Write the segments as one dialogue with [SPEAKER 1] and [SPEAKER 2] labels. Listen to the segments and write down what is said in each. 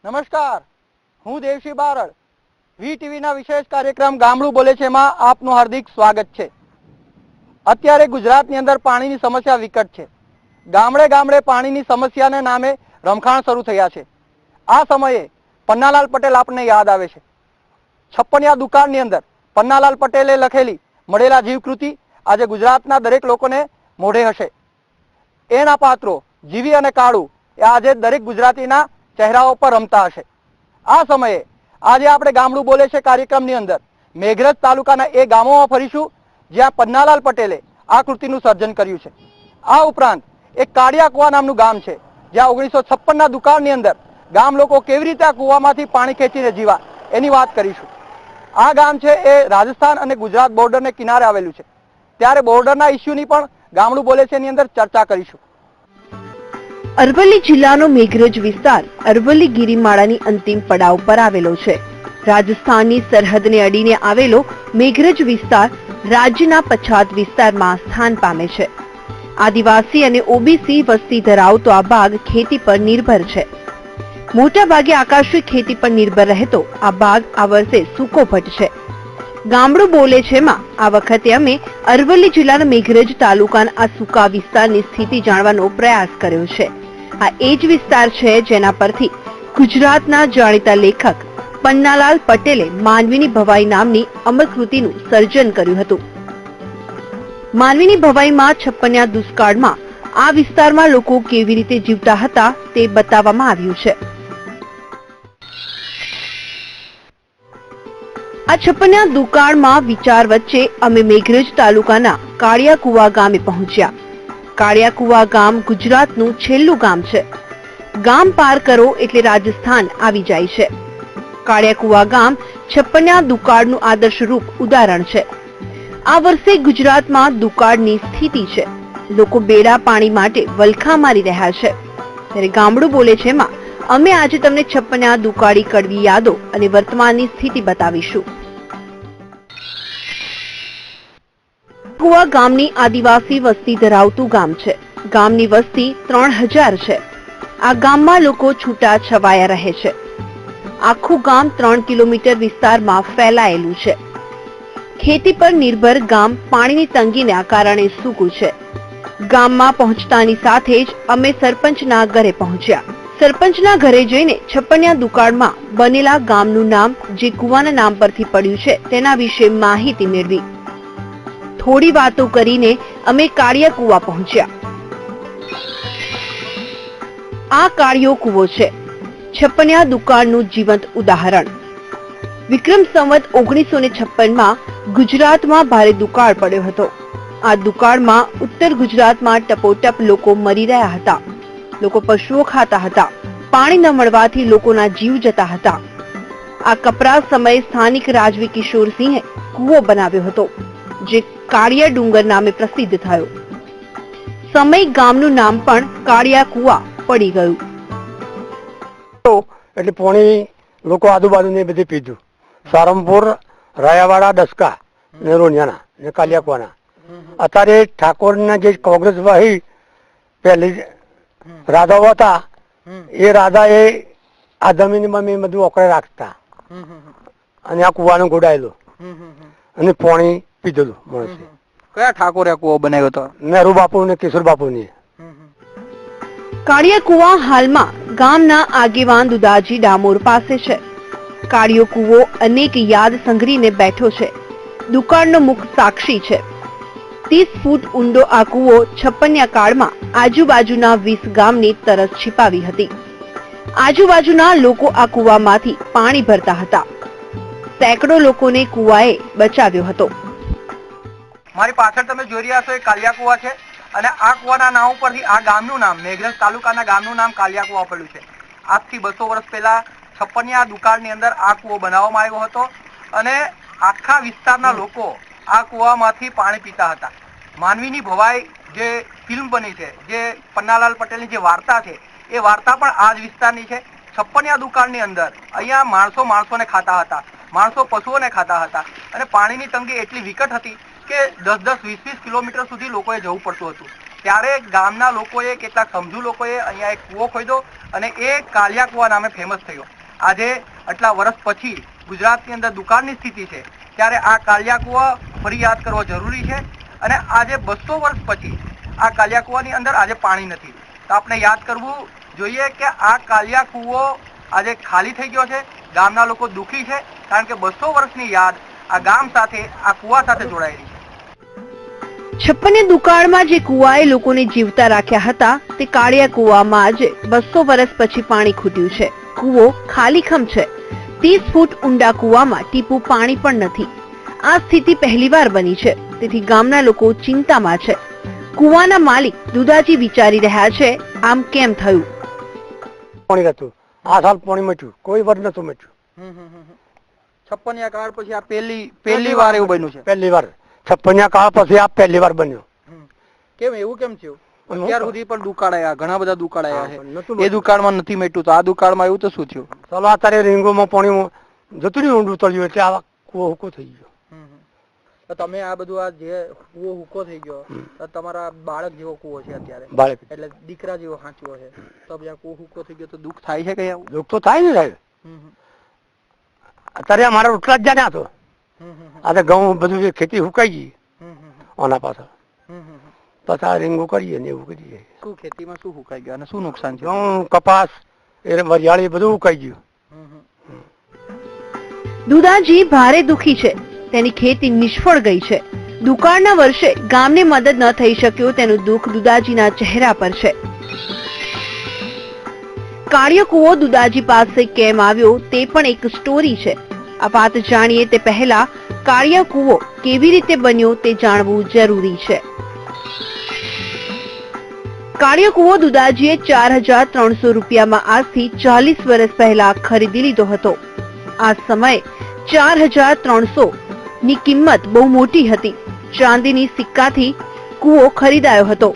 [SPEAKER 1] નમસ્કાર, હું દેવશી બારડ. વીટીવીના વિશેષ કાર્યક્રમ ગામડું બોલે છે માં આપનું હાર્દિક સ્વાગત છે. અત્યારે ગુજરાતની અંદર પાણીની સમસ્યા વિકટ છે. ગામડે ગામડે પાણીની સમસ્યાને નામે રમખાણ શરૂ થયા છે. આ સમયે પન્નાલાલ પટેલ આપણને યાદ આવે છે. છપ્પનિયા દુકાળની અંદર પન્નાલાલ પટેલે લખેલી મળેલા જીવકૃતિ આજે ગુજરાતના દરેક લોકોને મોઢે હશે. એના પાત્રો જીવી અને કાળુ એ આજે દરેક ગુજરાતીના ચહેરાઓ પર રમતા હશે. આ સમયે આજે આપણે ગામડું બોલે છે કાર્યક્રમની અંદર મેઘરજ તાલુકાના એ ગામોમાં ફરીશું જ્યાં પન્નાલાલ પટેલે આ કૃતિનું સર્જન કર્યું છે. આ ઉપરાંત એક કાળિયા કુવા નામનું ગામ છે જ્યાં 1956ના દુકાળની અંદર ગામ લોકો કેવી રીતે આ કુવામાંથી પાણી ખેંચીને જીવા એની વાત કરીશું. આ ગામ છે એ રાજસ્થાન અને ગુજરાત બોર્ડરને કિનારે આવેલું છે. ત્યારે બોર્ડરના ઇસ્યુની પણ ગામડું બોલે છે એની અંદર ચર્ચા કરીશું.
[SPEAKER 2] અરવલ્લી જિલ્લાનો મેઘરજ વિસ્તાર અરવલ્લી ગિરિમાળાની અંતિમ પડાવ પર આવેલો છે. રાજસ્થાનની સરહદને અડીને આવેલો મેઘરજ વિસ્તાર રાજ્યના પછાત વિસ્તારમાં સ્થાન પામે છે. આદિવાસી અને ઓબીસી વસ્તી ધરાવતો આ ભાગ ખેતી પર નિર્ભર છે. મોટા ભાગે આકાશી ખેતી પર નિર્ભર રહેતો આ ભાગ આ વર્ષે સૂકો ભટ્ટ છે. ગામડું બોલે છે માં આ વખતે અમે અરવલ્લી જિલ્લાના મેઘરજ તાલુકાના આ સૂકા વિસ્તારની સ્થિતિ જાણવાનો પ્રયાસ કર્યો છે. આ એ જ વિસ્તાર છે જેના પરથી ગુજરાતના જાણીતા લેખક પન્નાલાલ પટેલે માનવીની ભવાઈ નામની અમરકૃતિનું સર્જન કર્યું હતું. માનવીની ભવાઈમાં છપ્પનિયા દુષ્કાળમાં આ વિસ્તારમાં લોકો કેવી રીતે જીવતા હતા તે બતાવવામાં આવ્યું છે. આ છપ્પનિયા દુકાળમાં વિચાર વચ્ચે અમે મેઘરજ તાલુકાના કાળિયા કુવા ગામે પહોંચ્યા. કાળિયા કુવા ગામ ગુજરાતનું છેલ્લું ગામ છે. ગામ પાર કરો એટલે રાજસ્થાન આવી જાય છે. કાળિયા કુવા ગામ છપ્પનિયા દુકાળનું આદર્શરૂપ ઉદાહરણ છે. આ વર્ષે ગુજરાતમાં દુકાળની સ્થિતિ છે. લોકો બેડા પાણી માટે વલખા મારી રહ્યા છે. ત્યારે ગામડું બોલે છે માં અમે આજે તમને છપ્પનિયા દુકાળી કડવી યાદો અને વર્તમાનની સ્થિતિ બતાવીશું. કુવા ગામની આદિવાસી વસ્તી ધરાવતું ગામ છે. ગામની વસ્તી 3000 છે. આ ગામમાં લોકો છૂટા છવાયા રહે છે. આખું ગામ 3 કિલોમીટર વિસ્તારમાં ફેલાયેલું છે. ખેતી પર નિર્ભર ગામ પાણીની તંગીના કારણે સૂકું છે. ગામમાં પહોંચતાની સાથે જ અમે સરપંચના ઘરે પહોંચ્યા. સરપંચના ઘરે જઈને છપ્પનિયા દુકાળમાં બનેલા ગામનું નામ જે કુવાના નામ પરથી પડ્યું છે તેના વિશે માહિતી મેળવી. થોડી વાતો કરીને અમે કાળિયા કુવા પહોંચ્યા. આ કાળિયો કુવો છે છપ્પનિયા દુકાળનું જીવંત ઉદાહરણ. વિક્રમ સંવત 1956માં ગુજરાતમાં ભારે દુકાળ પડ્યો હતો. આ દુકાળમાં ઉત્તર ગુજરાતમાં ટપોટપ લોકો મરી રહ્યા હતા. લોકો પશુઓ ખાતા હતા. પાણી ન મળવાથી લોકોના જીવ જતા હતા. આ કપરા સમયે સ્થાનિક રાજવી કિશોરસિંહે કુવો બનાવ્યો હતો જે કાળિયા ડુંગર નામે પ્રસિદ્ધ થયો. સમય ગામનું નામ પણ કાળિયા કુવા પડી ગયું.
[SPEAKER 1] એટલે પાણી લોકો આજુબાજુ ને બધે પીધું. સારંગપુર, રાયાવાડા, ડસકા ને રોનિયાના ને કાલિયાકુવાના. અત્યારે ઠાકોરના જે કોંગ્રેસ વાહી પહેલી રાધાઓ હતા એ રાધા એ આ જમીનમાં મેં બધું ઓકળે રાખતા અને આ કુવાનું ગોડાયેલું અને પાણી પીધેલું માણસે. કયા ઠાકોરે કુવો બનાવ્યો હતો? નહેરુ બાપુ ને કિશોર બાપુ ની.
[SPEAKER 2] કાળિયા કુવા હાલમાં ગામના આગેવાન દુદાજી ડામોર પાસે છે. કાળિયો કુવો અનેક યાદ સંઘરીને બેઠો છે. દુકાળનો મુખ સાક્ષી છે. 30 ફૂટ ઊંડો આ કુવો છપ્પનિયા કાળમાં આજુબાજુના 20 ગામની તરસ છીપાવી હતી. આજુબાજુના લોકો આ કુવામાંથી પાણી ભરતા હતા. સેંકડો લોકોને કુવાએ બચાવ્યો હતો.
[SPEAKER 1] મારી પાછળ તમે જોઈ રહ્યા છો એ કાલિયા કુવા છે અને આ કુવાના નામ ઉપરથી આ ગામનું નામ મેઘરજ તાલુકાના ગામનું નામ કાલિયા કુવા પડ્યું છે. આજથી 200 વર્ષ પહેલા છપ્પનિયા દુકાળની અંદર આ કુવો બનાવવામાં આવ્યો હતો અને આખા વિસ્તારના લોકો આ કુવામાંથી પાણી પીતા હતા. માનવીની ભવાઈ જે ફિલ્મ બની છે, જે પન્નાલાલ પટેલની જે વાર્તા છે એ વાર્તા પણ આ જ વિસ્તારની છે. છપ્પનિયા દુકાળની અંદર અહીંયા માણસોને ખાતા હતા, માણસો પશુઓને ખાતા હતા અને પાણીની તંગી એટલી વિકટ હતી કે 10-20 કિલોમીટર સુધી લોકોએ જવું પડતું હતું. ત્યારે ગામના લોકોએ કેટલાક સમજુ લોકોએ અહીંયા એક કૂવો ખોદ્યો અને એ કાલિયા કુવા નામે ફેમસ થયો. આજે આટલા વર્ષ પછી ગુજરાતની અંદર દુકાળની સ્થિતિ છે ત્યારે આ કાલિયા કૂવા ફરી યાદ કરવો જરૂરી છે અને આજે 200 વર્ષ પછી આ કાલિયા કૂવાની અંદર આજે પાણી નથી તો આપણે યાદ કરવું જોઈએ કે આ કાલિયા કૂવો આજે ખાલી થઈ ગયો છે. ગામના લોકો દુઃખી છે કારણ કે 200 વર્ષની યાદ આ ગામ સાથે આ કૂવા સાથે જોડાયેલી છે.
[SPEAKER 2] 56 દુકાળમાં જે કૂવાએ લોકોને જીવતા રાખ્યા હતા તે કાળિયા કૂવામાં આજે 200 વર્ષ પછી પાણી ખૂટ્યું છે. કૂવો ખાલીખમ છે. 30 ફૂટ ઊંડા કૂવામાં ટીપું પાણી પણ નથી. આ સ્થિતિ પહેલીવાર બની છે, તેથી ગામના લોકો ચિંતામાં છે. કૂવાના માલિક દુદાજી વિચારી રહ્યા છે આમ કેમ થયું.
[SPEAKER 3] પાણી હતું, આ સાલ પાણી મચ્યું, કોઈ વાર નતું મચ્યું.
[SPEAKER 1] 56 કાળ પછી આ પહેલી વાર એવું બન્યું છે.
[SPEAKER 3] પહેલી વાર 56 કાળ પછી આ પહેલી વાર બન્યું.
[SPEAKER 1] કેમ એવું કેમ થયું? અત્યાર સુધી પણ દુકાળ આયા, ઘણા બધા દુકાળ આયા છે.
[SPEAKER 3] નતું
[SPEAKER 1] એ દુકાળમાં નથી મેટ્યું તો આ દુકાળમાં એવું તો શું થયું?
[SPEAKER 3] ચાલો અત્યારે રીંગોમાં પાણી જતું રહ્યું, ઊંડું તળ્યું એટલે આ કૂવો હુકો થઈ ગયો.
[SPEAKER 1] તો તમે આ બધું આ જે કૂવો હુકો થઈ ગયો તો તમારા બાળક જેવો કૂવો છે અત્યારે,
[SPEAKER 3] બાળક
[SPEAKER 1] એટલે દીકરા જેવો સાચવો છે, તો આ કૂવો હુકો થઈ ગયો તો દુઃખ થાય છે કઈ? આવું
[SPEAKER 3] દુઃખ તો થાય ને સાહેબ. અત્યારે અમારા રોટલા જ જાણ્યા હતો. આ તો ઘઉં બધું ખેતી હુકાઈ ગઈ આના પાછળ. પછી આ રીંગો કરીએ ને એવું કરીએ.
[SPEAKER 1] શું ખેતીમાં શું હુકાઈ ગયું અને શું નુકસાન છે?
[SPEAKER 3] ઘઉં, કપાસ, એ વરિયાળી બધું હુકાઈ ગયું.
[SPEAKER 2] દુદાજી ભારે દુખી છે. તેની ખેતી નિષ્ફળ ગઈ છે. દુકાળના વર્ષે ગામને મદદ ન થઈ શક્યો તેનું દુઃખ દુદાજીના ચહેરા પર છે. કાળિયો કૂવો દુદાજી પાસે કેમ આવ્યો તે પણ એક સ્ટોરી છે. આ વાત જાણીએ તે પહેલા કાળિયો કૂવો કેવી રીતે બન્યો તે જાણવું જરૂરી છે. કાળિયો કૂવો દુદાજીએ 4300 રૂપિયામાં આજથી 40 વર્ષ પહેલા ખરીદી લીધો હતો. આ સમયે 4300 ની કિંમત બહુ મોટી હતી. ચાંદીની સિક્કાથી કૂવો ખરીદાયો હતો.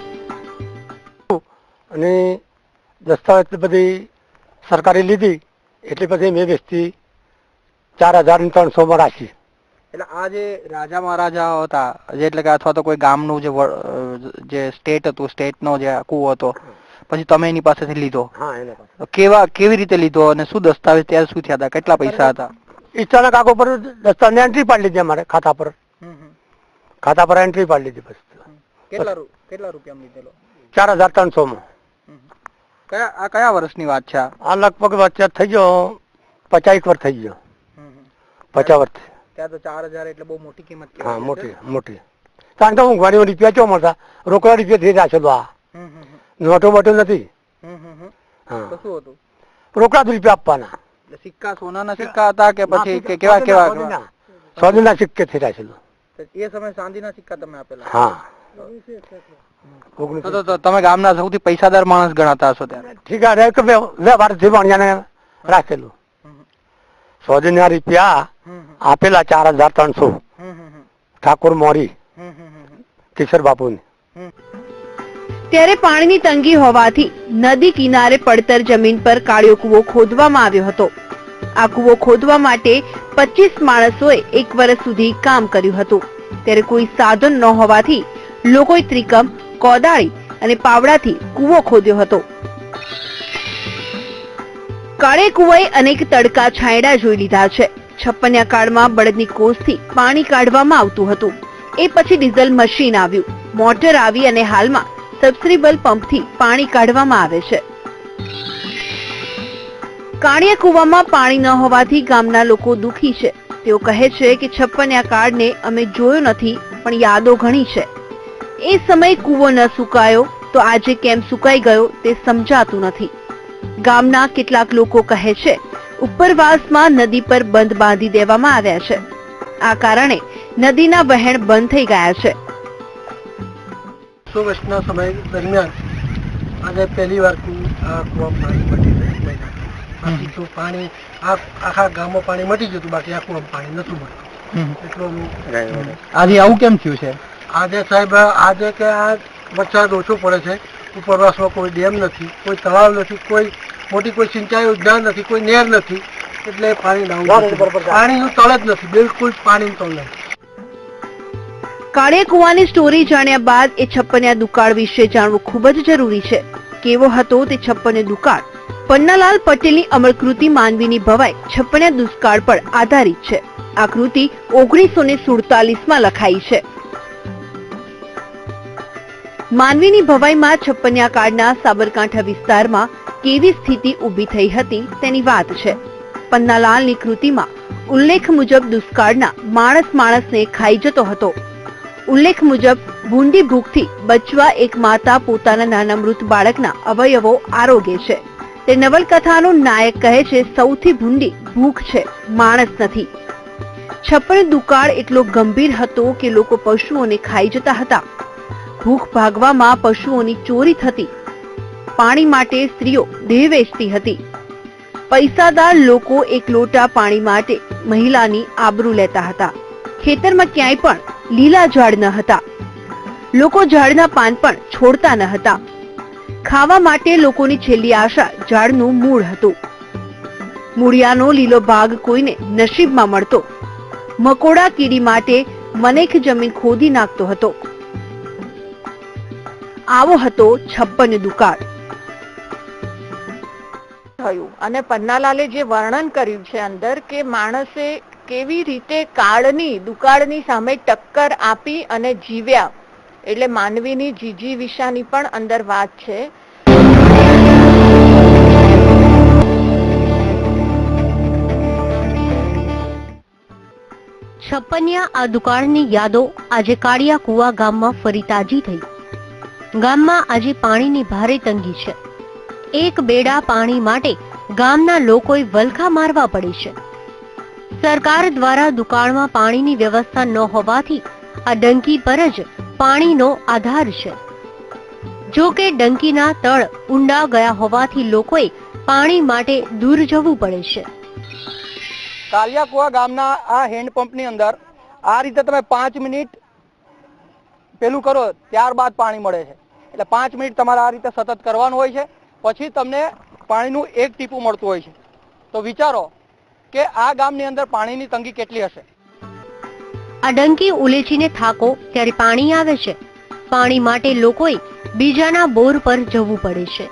[SPEAKER 3] અને દસ્તાવેજ બધી સરકારે લીધી એટલે પછી મેં વેચતી 4300 માં રાખી.
[SPEAKER 1] એટલે આ જે રાજા મહારાજા હતા એટલે કે અથવા તો કોઈ ગામનું જે સ્ટેટ હતું, સ્ટેટનો જે કૂવો હતો, પછી તમે એની પાસેથી લીધો.
[SPEAKER 3] હા, એના પાસે
[SPEAKER 1] કેવી રીતે લીધો અને શું દસ્તાવેજ ત્યારે શું થયા હતા, કેટલા પૈસા હતા?
[SPEAKER 3] ઈચ્છાના કાગળ પર દસ્તાવેજ એન્ટ્રી પાડી લીધી અમારે ખાતા પર. ખાતા પર એન્ટ્રી પાડી લીધી. બસ
[SPEAKER 1] કેટલા રૂપિયામાં લીધેલો?
[SPEAKER 3] 4300 માં.
[SPEAKER 1] કયા વર્ષની વાત છે?
[SPEAKER 3] આ લગભગ વચ્ચે થઈ ગયો 50 વર્ષ થઈ ગયો. 50 વર્ષ.
[SPEAKER 1] ત્યાં તો 4000 એટલે બહુ મોટી કિંમત કહેવાય.
[SPEAKER 3] હા, મોટી. કારણ કે હું ઘણી રૂપિયા ચો મળતા, રોકડા રૂપિયા થઈ રાખેલો. આ નોટો બોટો નથી.
[SPEAKER 1] તો શું હતું?
[SPEAKER 3] રોકડા રૂપિયા આપવાના.
[SPEAKER 1] સિક્કા સોનાના સિક્કા હતા કે પછી કેવા?
[SPEAKER 3] સોનાના સિક્કે થઈ રાખેલો.
[SPEAKER 1] એ સમય ચાંદીના સિક્કા તમે આપેલા?
[SPEAKER 3] હા.
[SPEAKER 1] તો તમે ગામના સૌથી પૈસાદાર માણસ ગણાતા હશો ત્યારે?
[SPEAKER 3] ઠીક છે, વ્યવહારથી વાણિયાને રાખેલું. સોના રૂપિયા આપેલા 4300 ઠાકોર મોરી કિશોર બાપુને.
[SPEAKER 2] ત્યારે પાણીની તંગી હોવાથી નદી કિનારે પડતર જમીન પર કાળિયો કૂવો ખોદવામાં આવ્યો હતો. આ કૂવો ખોદવા માટે 25 માણસોએ 1 વર્ષ સુધી કામ કર્યું હતું. ત્યારે કોઈ સાધન ન હોવાથી લોકોએ ત્રિકમ, કોદાળી અને પાવડાથી કૂવો ખોદ્યો હતો. કાળે કૂવાએ અનેક તડકા છાંયડા જોઈ લીધા છે. 56 કાળમાં બળદની કોસથી પાણી કાઢવામાં આવતું હતું. એ પછી ડીઝલ મશીન આવ્યું, મોટર આવી અને હાલમાં સબમર્સિબલ પંપથી પાણી કાઢવામાં આવે છે. કાળિયા કૂવામાં પાણી ન હોવાથી ગામના લોકો દુઃખી છે. તેઓ કહે છે કે 56 કાળને અમે જોયો નથી પણ યાદો ઘણી છે. એ સમયે કૂવો ન સુકાયો તો આજે કેમ સુકાઈ ગયો તે સમજાતું નથી. ગામના કેટલાક લોકો કહે છે ઉપરવાસમાં નદી પર બંધ બાંધી દેવામાં આવ્યા છે. આ કારણે નદીના વહેણ બંધ થઈ ગયા છે.
[SPEAKER 3] 100 વર્ષના સમય દરમિયાન આજે પહેલી વાર કૂવામાં પાણી મટી ગયું. બાકી તો પાણી આખા ગામમાં પાણી મટી જતું, બાકી આ કૂવામાં પાણી નતું મળતું. એટલું
[SPEAKER 1] આજે આવું કેમ થયું છે?
[SPEAKER 3] આજે સાહેબ આજે કે આ વરસાદ ઓછો પડે છે, ઉપરવાસમાં કોઈ ડેમ નથી, કોઈ તળાવ નથી, કોઈ મોટી કોઈ સિંચાઈ યોજના નથી, કોઈ નહેર નથી, એટલે પાણી પાણીનું તળ જ નથી, બિલકુલ પાણીનું તળ નથી.
[SPEAKER 2] કાળિયા કૂવાની સ્ટોરી જાણ્યા બાદ એ 56 દુકાળ વિશે જાણવું ખૂબ જ જરૂરી છે. કેવો હતો તે 56 દુકાળ પન્નાલાલ પટેલની અમરકૃતિ માનવીની ભવાઈ છપ્પનિયા દુષ્કાળ પર આધારિત છે. આ કૃતિ 1947માં લખાઈ છે. માનવીની ભવાઈમાં છપ્પનિયા કાળના સાબરકાંઠા વિસ્તારમાં કેવી સ્થિતિ ઊભી થઈ હતી તેની વાત છે. પન્નાલાલની કૃતિમાં ઉલ્લેખ મુજબ દુષ્કાળના માણસને ખાઈ જતો હતો. ઉલ્લેખ મુજબ ભૂંડી ભૂખથી બચવા એક માતા પોતાના નાના મૃત બાળકના અવયવો આરોગે છે. તે નવલકથાનો નાયક કહે છે, સૌથી ભૂંડી ભૂખ છે, માણસ નથી. છપ્પન દુકાળ એટલો ગંભીર હતો કે લોકો પશુઓને ખાઈ જતા હતા. ભૂખ ભાગવામાં પશુઓની ચોરી થતી. પાણી માટે સ્ત્રીઓ દેહ વેચતી હતી. પૈસાદાર લોકો એક લોટા પાણી માટે મહિલાની આબરૂ લેતા હતા. ખેતરમાં ક્યાંય પણ લીલા ઝાડ ન હતા. લોકો ઝાડના પાન પણ છોડતા ન હતા. ખાવા માટે લોકોની છેલ્લી આશા ઝાડનું મૂળ હતું. મૂળિયાનો લીલો ભાગ કોઈને નસીબમાં મળતો. મકોડા કીડી માટે મનેક જમીન ખોદી નાખતો હતો. આવો હતો છપ્પન દુકાળ.
[SPEAKER 4] થયું અને પન્નાલાલે જે વર્ણન કર્યું છે અંદર કે માણસે કેવી રીતે દુકાળની સામે ટક્કર આપી અને જીવ્યા, એટલે માનવીની જીજીવિષાની પણ અંદર વાત છે.
[SPEAKER 5] છપ્પનિયા આ દુકાળની યાદો આજે કાળિયા કુવા ગામમાં ફરી તાજી થઈ. ગામમાં આજે પાણીની ભારે તંગી છે. એક બેડા પાણી માટે ગામના લોકોએ વલખા મારવા પડે છે. સરકાર દ્વારા દુકાળમાં પાણીની વ્યવસ્થા ન હોવાથી આ ડંકી પર જ પાણીનો આધાર છે. જો કે ડંકીના તળ ઊંડા ગયા હોવાથી લોકોએ પાણી માટે દૂર જવું પડે છે.
[SPEAKER 1] કાલિયાકુવા ગામના આ હેન્ડપંપની અંદર આ રીતે તમે 5 મિનિટ પેલું કરો ત્યારબાદ પાણી મળે છે. એટલે 5 મિનિટ તમારે આ રીતે સતત કરવાનું હોય છે, પછી તમને પાણીનું એક ટીપું મળતું હોય છે. તો વિચારો કે આ ગામની અંદર પાણીની તંગી કેટલી હશે.
[SPEAKER 5] આ ડંકી ઉલેચીને થાકો ત્યારે પાણી આવે છે. પાણી માટે લોકોએ બીજાના બોર પર જવું પડે છે.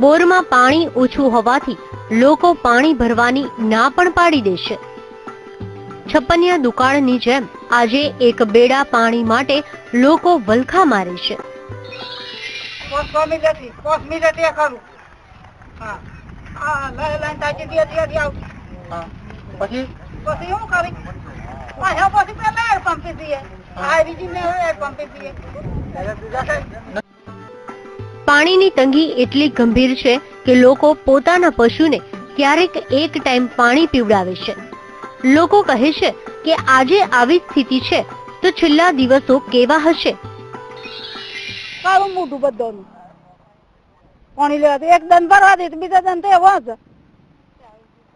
[SPEAKER 5] બોરમાં પાણી ઓછું હોવાથી લોકો પાણી ભરવાની ના પણ પાડી દે છે. છપ્પનિયા દુકાળની જેમ આજે એક બેડા પાણી માટે લોકો વલખા મારે છે. પાણીની તંગી એટલી ગંભીર છે કે લોકો પોતાના પશુને ક્યારેક એક ટાઈમ પાણી પીવડાવે છે. લોકો કહે છે કે આજે આવી સ્થિતિ છે તો છેલ્લા દિવસો કેવા હશે.
[SPEAKER 6] કાળું મોઢું બધાનું પાણી લેવા એક દન ભરવા દે બીજા દન તો એવો જ,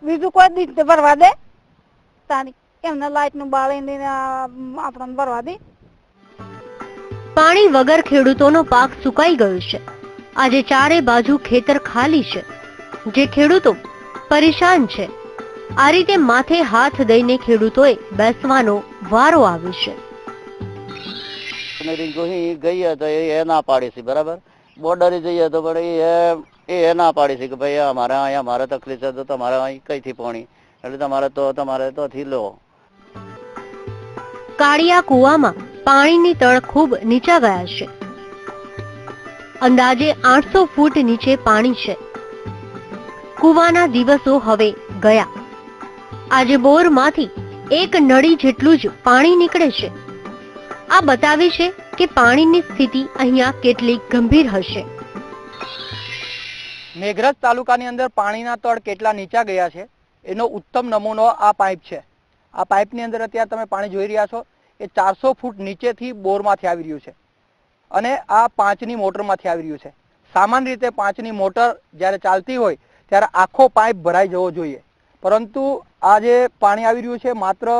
[SPEAKER 6] બીજું કોઈ દીધ ભરવા દે તાની એમને લાઈટ નું બાળી આપણને ભરવા દે.
[SPEAKER 5] પાણી વગર ખેડૂતોનો પાક સુકાઈ ગયો છે. આજે ચારે બાજુ ખેતર ખાલી છે. જે ખેડૂતો પરેશાન છે. આ રીતે માથે હાથ દઈને ખેડૂતોએ બેસવાનો વારો આવ્યો છે.
[SPEAKER 7] ગઈએ તો એ ના પાડી છે, બરાબર. બોર્ડરે જઈએ તો પણ એ ના પાડી છે કે ભાઈ અમારે અહીંયા મારે તકલીફ છે તો તમારે અહીં કઈથી પાણી, એટલે તમારે તોથી લો.
[SPEAKER 5] કાળિયા કુવામાં પાણીની તળ ખૂબ નીચા ગયા છે. અંદાજે 800 ફૂટ નીચે પાણી છે. કુવાના દિવસો હવે ગયા. આજે બોરમાંથી એક નળી જેટલું જ પાણી નીકળે છે. આ બતાવે છે કે પાણીની સ્થિતિ અહીંયા કેટલી ગંભીર હશે.
[SPEAKER 1] મેઘરજ તાલુકાની અંદર પાણીના તળ કેટલા નીચા ગયા છે એનો ઉત્તમ નમૂનો આ પાઇપ છે. આ પાઇપની અંદર અત્યારે તમે પાણી જોઈ રહ્યા છો એ 400 ફૂટ નીચેથી બોરમાંથી આવી રહ્યું છે અને આ 5ની મોટરમાંથી આવી રહ્યું છે. સામાન્ય રીતે 5ની મોટર જ્યારે ચાલતી હોય ત્યારે આખો પાઇપ ભરાઈ જવો જોઈએ, પરંતુ આ જે પાણી આવી રહ્યું છે માત્ર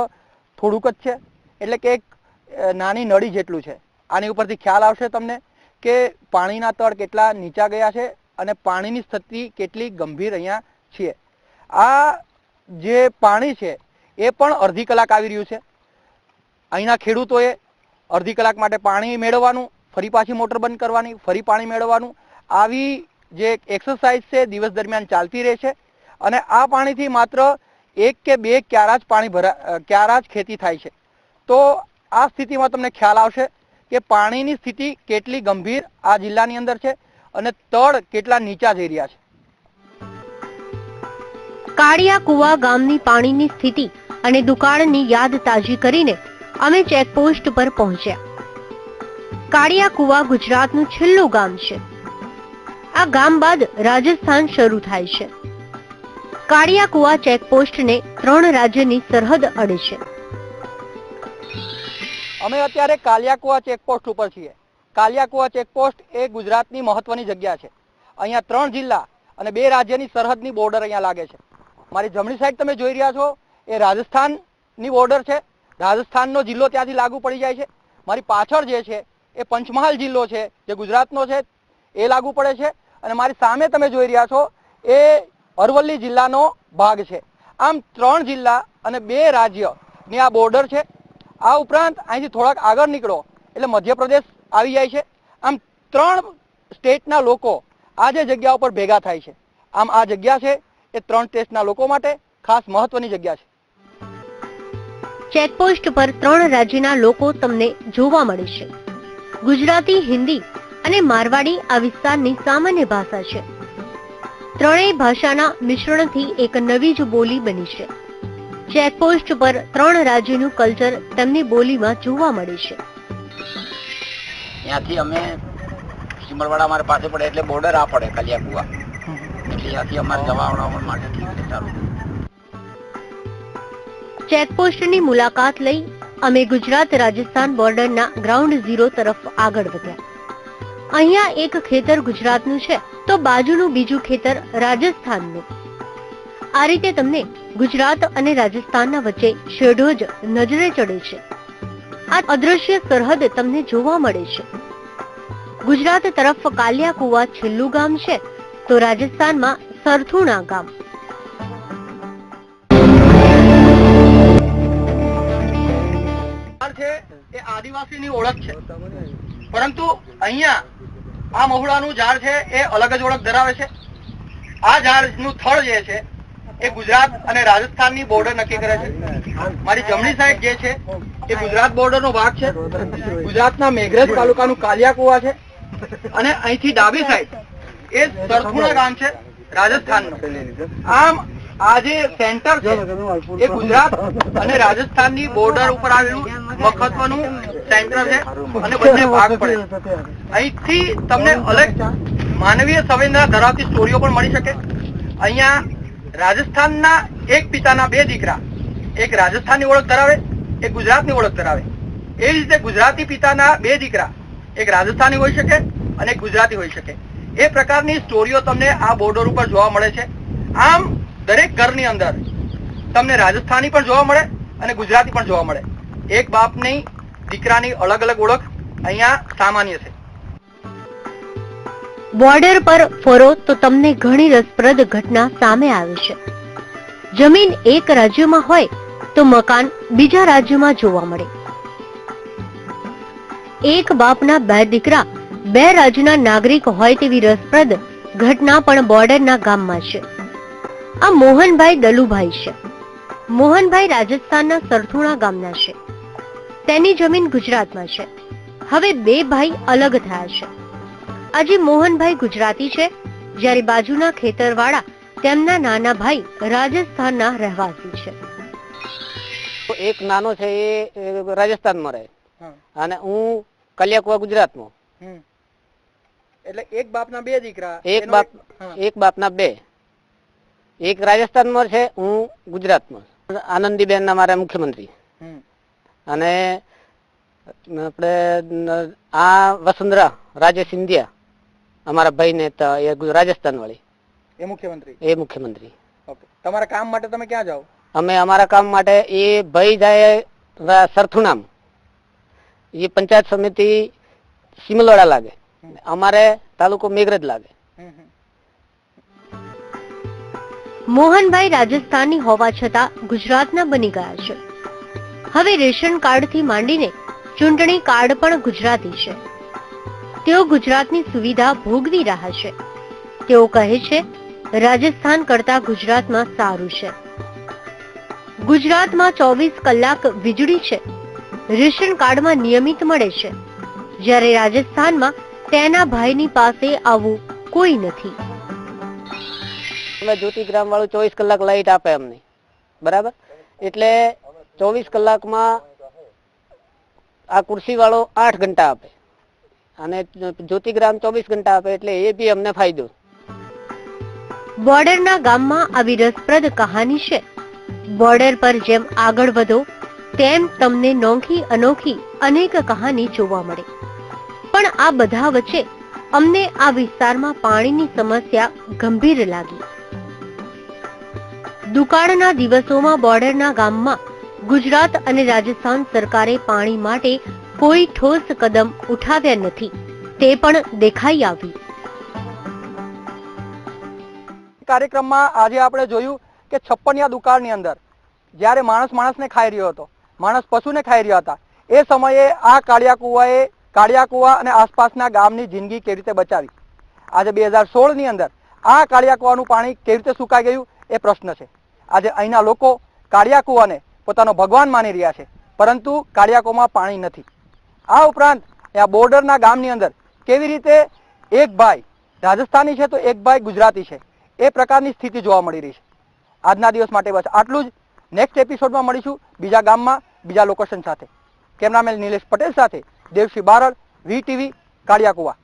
[SPEAKER 1] થોડુંક જ છે, એટલે કે એક નાની નળી જેટલું છે. આની ઉપરથી ખ્યાલ આવશે તમને કે પાણીના તળ કેટલા નીચા ગયા છે અને પાણીની સ્થિતિ કેટલી ગંભીર અહીંયા છે. આ જે પાણી છે એ પણ અડધી કલાક આવી રહ્યું છે. અહીંના ખેડૂતોએ અડધી કલાક માટે પાણી મેળવવાનું, ફરી પાછી મોટર બંધ કરવાની, ફરી પાણી મેળવવાનું, આવી જે એક એક્સરસાઇઝ છે દિવસ દરમિયાન ચાલતી રહે છે અને આ પાણીથી માત્ર 1 કે 2 ક્યારા જ ખેતી થાય છે. તો આ સ્થિતિમાં તમને ખ્યાલ આવશે કે પાણીની સ્થિતિ કેટલી ગંભીર આ જિલ્લાની અંદર છે અને તળ કેટલા નીચા જઈ રહ્યા છે.
[SPEAKER 5] કાળિયા કુવા ગામની પાણીની સ્થિતિ અને દુકાળની યાદ તાજી કરીને અમે ચેકપોસ્ટ પર પહોંચ્યા. કાળિયા કુવા ગુજરાતનું છેલ્લું ગામ છે. આ ગામ બાદ રાજસ્થાન શરૂ થાય છે. કાળિયા કુવા ચેકપોસ્ટને 3 રાજ્યની સરહદ અડે છે.
[SPEAKER 1] અમે અત્યારે કાલિયાકુવા ચેકપોસ્ટ ઉપર છીએ. કાલિયાકુવા ચેકપોસ્ટ એ ગુજરાતની મહત્વની જગ્યા છે. અહીંયા 3 જિલ્લા અને 2 રાજ્યની સરહદની બોર્ડર અહીંયા લાગે છે. મારી જમણી સાઈડ તમે જોઈ રહ્યા છો એ રાજસ્થાનની બોર્ડર છે. રાજસ્થાનનો જિલ્લો ત્યાંથી લાગુ પડી જાય છે. મારી પાછળ જે છે એ પંચમહાલ જિલ્લો છે જે ગુજરાતનો છે એ લાગુ પડે છે અને મારી સામે તમે જોઈ રહ્યા છો એ અરવલ્લી જિલ્લાનો ભાગ છે. આમ 3 જિલ્લા અને 2 રાજ્યની આ બોર્ડર છે. આ ઉપરાંત અહીંથી થોડાક આગળ નીકળો એટલે મધ્યપ્રદેશ આવી જાય છે. આમ 3 સ્ટેટના લોકો આ જે જગ્યા ઉપર ભેગા થાય છે. આમ આ જગ્યા છે એ 3 સ્ટેટના લોકો માટે ખાસ મહત્વની જગ્યા છે.
[SPEAKER 5] ચેકપોસ્ટ પર 3 રાજ્યના લોકો તમને જોવા મળે છે. ગુજરાતી, હિન્દી અને મારવાડી આ વિસ્તારની સામાન્ય ભાષા છે. ત્રણેય ભાષાના મિશ્રણથી એક નવી જ બોલી બની છે. ચેકપોસ્ટ પર 3 રાજ્યનું કલ્ચર તેમની બોલીમાં જોવા મળે છે.
[SPEAKER 7] ત્યાંથી અમે સિમરવાડા અમારે પાસે પડે એટલે બોર્ડર આ પડે કાલિયાકુવા, એટલે ત્યાંથી અમારે જવા આવવા માટે ઠીક છે, સારું.
[SPEAKER 5] ચેકપોસ્ટની મુલાકાત લઈ અમે ગુજરાત રાજસ્થાન બોર્ડરના ગ્રાઉન્ડ ઝીરો તરફ આગળ વધ્યા. અહીંયા એક ખેતર ગુજરાતનું છે તો બાજુનું બીજું ખેતર રાજસ્થાનનું. આ રીતે તમને ગુજરાત અને રાજસ્થાનના વચ્ચે શેઢો જ નજરે ચડે છે. આ અદ્રશ્ય સરહદ તમને જોવા મળે છે. ગુજરાત તરફ કાલિયા કુવા છેલ્લું ગામ છે તો રાજસ્થાનમાં સરથુણા ગામ.
[SPEAKER 1] છે એ આદિવાસીની ઓળખ છે, પરંતુ અહીંયા આ મહુડાનું ઝાડ છે એ અલગ જ ઓળખ ધરાવે છે. આ ઝાડનું થડ જે છે એ ગુજરાત અને રાજસ્થાનની બોર્ડર નક્કી કરે છે. મારી જમણી સાઈડ જે છે એ ગુજરાત બોર્ડરનો ભાગ છે. ગુજરાતના મેઘરજ તાલુકાનું કાલિયા કુવા છે અને અહીંથી ડાબી સાઈડ એ સરથુણા ગામ છે રાજસ્થાનનું. આમ આ જે સેન્ટર છે એ ગુજરાત અને રાજસ્થાનની બોર્ડર ઉપર આવેલું મહત્વનું સેન્ટર છે અને બંને ભાગ પડે. અહીંથી તમને અલગ માનવીય સંવેદના ધરાવતી સ્ટોરીઓ પણ મળી શકે. અહીંયા રાજસ્થાનના એક પિતાના 2 દીકરા, એક રાજસ્થાનની ઓળખ ધરાવે, એક ગુજરાતની ઓળખ ધરાવે. એ રીતે ગુજરાતી પિતાના 2 દીકરા, એક રાજસ્થાની હોઈ શકે અને એક ગુજરાતી હોઈ શકે. એ પ્રકારની સ્ટોરીઓ તમને આ બોર્ડર ઉપર જોવા મળે છે. આમ દરેક ઘરની અંદર તમને રાજસ્થાની પણ જોવા મળે અને ગુજરાતી પણ જોવા મળે. એક બાપની દીકરાની અલગ અલગ ઓળખ અહીંયા સામાન્ય છે.
[SPEAKER 5] બોર્ડર પર ફરો તો તમને ઘણી રસપ્રદ ઘટના સામે આવે છે. જમીન એક રાજ્યમાં હોય તો મકાન બીજા રાજ્યમાં જોવા મળે. એક બાપના 2 દીકરા 2 રાજ્યના નાગરિક હોય તેવી રસપ્રદ ઘટના પણ બોર્ડરના ગામમાં છે. આ મોહનભાઈ દલુભાઈ છે. મોહનભાઈ રાજસ્થાનના સરથુણા ગામના છે. તેની જમીન ગુજરાતમાં છે. હવે 2 ભાઈ અલગ થયા છે. આજે મોહનભાઈ ગુજરાતી છે જ્યારે બાજુના ખેતરવાળા તેમના નાના ભાઈ રાજસ્થાનના રહેવાસી છે.
[SPEAKER 8] એક નાનો છે એ રાજસ્થાનમાં રહે અને હું કાલિયાકુવા ગુજરાતમાં.
[SPEAKER 1] એટલે એક બાપના 2 દીકરા,
[SPEAKER 8] એક બાપના 2. એક રાજસ્થાનમાં છે, હું ગુજરાતમાં. આનંદીબેન અમારા મુખ્યમંત્રી અને આપણે આ વસુંધરા રાજે સિંધિયા અમારા ભાઈ ને રાજસ્થાન વાળી એ મુખ્યમંત્રી.
[SPEAKER 1] ઓકે, તમારા કામ માટે તમે ક્યાં જાઓ?
[SPEAKER 8] અમે અમારા કામ માટે એ ભાઈ જાય સરથુણામ, એ પંચાયત સમિતિ સિમલવાડા લાગે, અમારે તાલુકો મેઘરજ લાગે.
[SPEAKER 5] મોહનભાઈ રાજસ્થાની હોવા છતાં ગુજરાતના બની ગયા છે. હવે રેશન કાર્ડથી માંડીને ચૂંટણી કાર્ડ પણ ગુજરાતી છે. તેઓ ગુજરાતની સુવિધા ભોગવી રહ્યા છે. તેઓ કહે છે રાજસ્થાન કરતા ગુજરાતમાં સારું છે. ગુજરાતમાં 24 કલાક વીજળી છે, રેશન કાર્ડમાં નિયમિત મળે છે, જ્યારે રાજસ્થાનમાં તેના ભાઈની પાસે આવું કોઈ નથી.
[SPEAKER 8] અમે જ્યોતિગ્રામ વાળું 24 કલાક લાઈટ આપે અમને, બરાબર, એટલે 24 કલાકમાં આ કુર્સી વાળો 8 ઘંટા આપે અને જ્યોતિગ્રામ 24 ઘંટા આપે, એટલે એ બી અમને ફાયદો.
[SPEAKER 5] બોર્ડરના ગામમાં આવી રસપ્રદ કહાની છે. બોર્ડર પર જેમ આગળ વધો તેમ તમને નોખી અનોખી અનેક કહાની જોવા મળે. પણ આ બધા વચ્ચે અમને આ વિસ્તારમાં પાણીની સમસ્યા ગંભીર લાગી. દુકાળના દિવસોમાં બોર્ડરના ગામમાં ગુજરાત અને રાજસ્થાન સરકારે પાણી માટે કોઈ ઠોસ કદમ ઉઠાવ્યા નથી, તે પણ દેખાઈ આવ્યું.
[SPEAKER 1] કાર્યક્રમમાં આજે આપણે જોયું કે છપ્પનિયા દુકાળની અંદર જ્યારે માણસને ખાઈ રહ્યો હતો, માણસ પશુને ખાઈ રહ્યા હતા, એ સમયે આ કાળિયા કુવા અને આસપાસના ગામની જિંદગી કેવી રીતે બચાવી. આજે 2016 ની અંદર આ કાળિયા કુવાનું પાણી કેવી રીતે સુકાઈ ગયું એ પ્રશ્ન છે. આજે અહીંના લોકો કાળિયા કુવાને પોતાનો ભગવાન માની રહ્યા છે, પરંતુ કાળિયા કુવામાં પાણી નથી. આ ઉપરાંત આ બોર્ડરના ગામની અંદર કેવી રીતે એક ભાઈ રાજસ્થાની છે તો એક ભાઈ ગુજરાતી છે, એ પ્રકારની સ્થિતિ જોવા મળી રહી છે. આજના દિવસ માટે બસ આટલું જ. નેક્સ્ટ એપિસોડમાં મળીશું બીજા ગામમાં બીજા લોકેશન સાથે. કેમેરામેન નિલેશ પટેલ સાથે દેવશ્રી બારડ, VTV, કાળિયા કુવા.